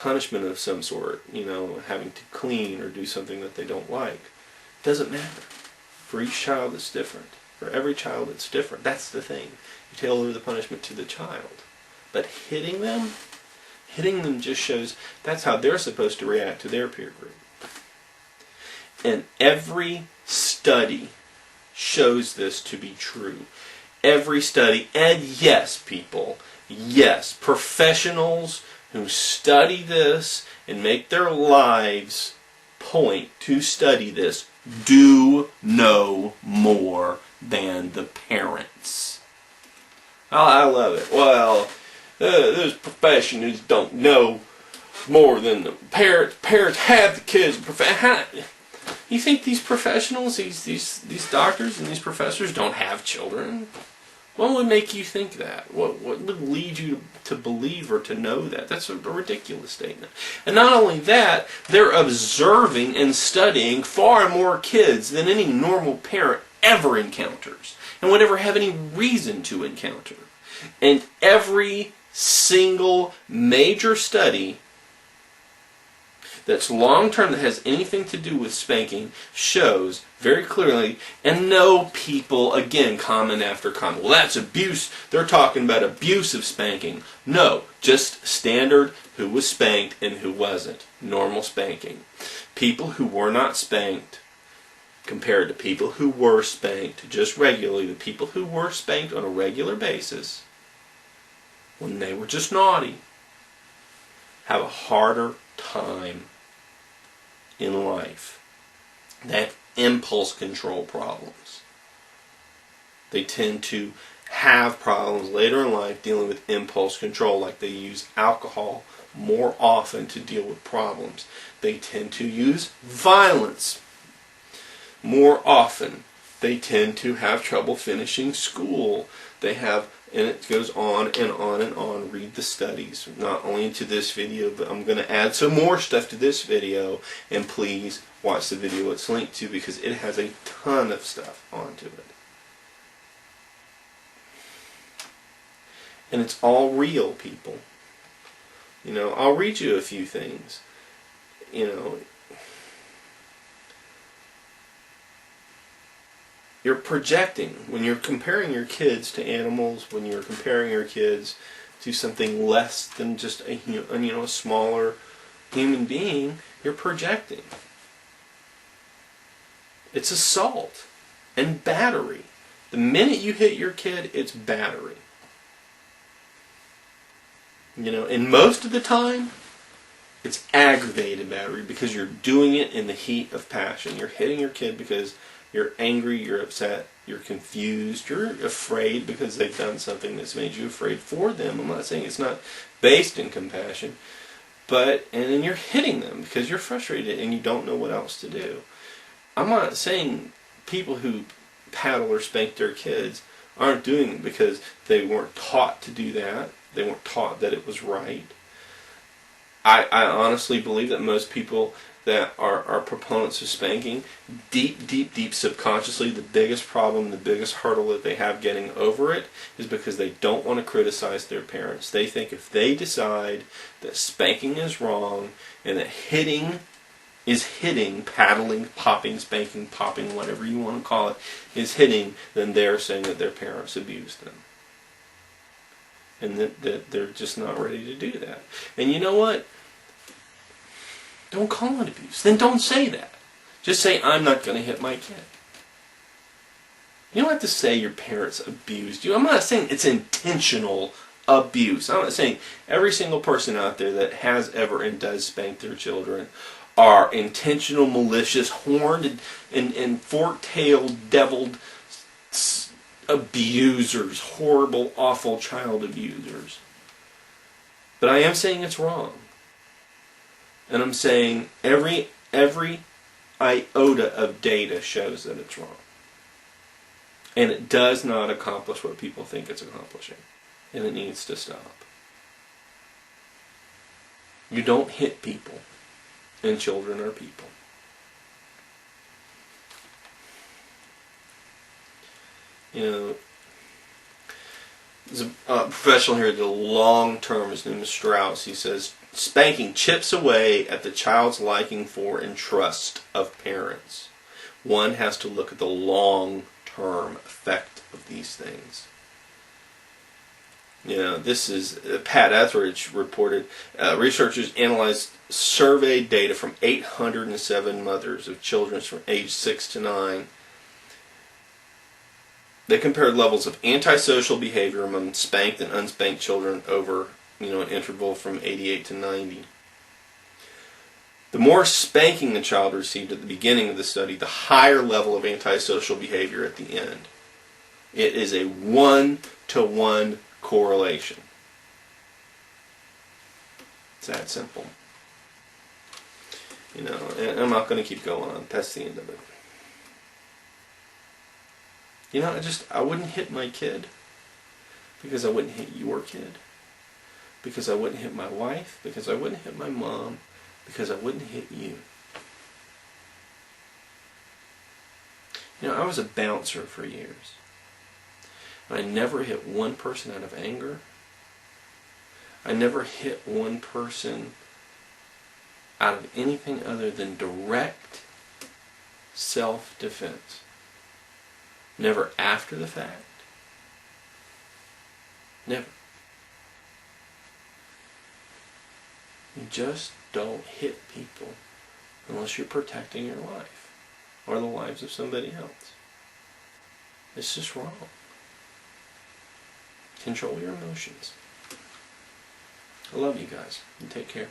punishment of some sort, having to clean or do something that they don't like. It doesn't matter. For each child it's different. For every child it's different. That's the thing. You tailor the punishment to the child. But hitting them just shows that's how they're supposed to react to their peer group. And every study shows this to be true. Every study, and yes, people, yes, professionals who study this and make their lives point to study this do know more than the parents. I love it. Well, those professionals don't know more than the parents. Parents have the kids. You think these professionals, these doctors and these professors don't have children? What would make you think that? What would lead you to believe or to know that? That's a ridiculous statement. And not only that, they're observing and studying far more kids than any normal parent ever encounters and would ever have any reason to encounter. And every single major study that's long-term, that has anything to do with spanking, shows very clearly, and no people, again, comment after comment, well, that's abuse. They're talking about abusive spanking. No, just standard who was spanked and who wasn't. Normal spanking. People who were not spanked compared to people who were spanked just regularly, the people who were spanked on a regular basis, when they were just naughty, have a harder time in life. They have impulse control problems. They tend to have problems later in life dealing with impulse control, like they use alcohol more often to deal with problems. They tend to use violence more often. They tend to have trouble finishing school. They have, and it goes on and on and on. Read the studies, not only into this video, but I'm going to add some more stuff to this video, and please watch the video it's linked to because it has a ton of stuff onto it. And it's all real, people. I'll read you a few things. You're projecting when you're comparing your kids to animals, when you're comparing your kids to something less than just a smaller human being. You're projecting. It's assault and battery. The minute you hit your kid, it's battery. And most of the time, it's aggravated battery because you're doing it in the heat of passion. You're hitting your kid because you're angry, you're upset, you're confused, you're afraid because they've done something that's made you afraid for them. I'm not saying it's not based in compassion, and then you're hitting them because you're frustrated and you don't know what else to do. I'm not saying people who paddle or spank their kids aren't doing it because they weren't taught to do that. They weren't taught that it was right. I honestly believe that most people that are proponents of spanking, deep subconsciously, the biggest problem, the biggest hurdle that they have getting over it is because they don't want to criticize their parents. They think if they decide that spanking is wrong and that hitting is hitting, paddling, popping, spanking, popping, whatever you want to call it, is hitting, then they're saying that their parents abused them. And that they're just not ready to do that. And you know what? Don't call it abuse. Then don't say that. Just say, I'm not going to hit my kid. You don't have to say your parents abused you. I'm not saying it's intentional abuse. I'm not saying every single person out there that has ever and does spank their children are intentional, malicious, horned and fork-tailed, deviled abusers, horrible, awful child abusers. But I am saying it's wrong. And I'm saying every iota of data shows that it's wrong. And it does not accomplish what people think it's accomplishing. And it needs to stop. You don't hit people. And children are people. There's a professional here that long term, his name is Straus. He says Spanking chips away at the child's liking for and trust of parents. One has to look at the long-term effect of these things. This is Pat Etheridge reported. Researchers analyzed survey data from 807 mothers of children from age 6 to 9. They compared levels of antisocial behavior among spanked and unspanked children over an interval from 88 to 90. The more spanking the child received at the beginning of the study, the higher level of antisocial behavior at the end. It is a 1-to-1 correlation. It's that simple. And I'm not going to keep going on. That's the end of it. I wouldn't hit my kid because I wouldn't hit your kid, because I wouldn't hit my wife, because I wouldn't hit my mom, because I wouldn't hit you. I was a bouncer for years. And I never hit one person out of anger. I never hit one person out of anything other than direct self-defense. Never after the fact. Never. You just don't hit people unless you're protecting your life or the lives of somebody else. It's just wrong. Control your emotions. I love you guys. You take care.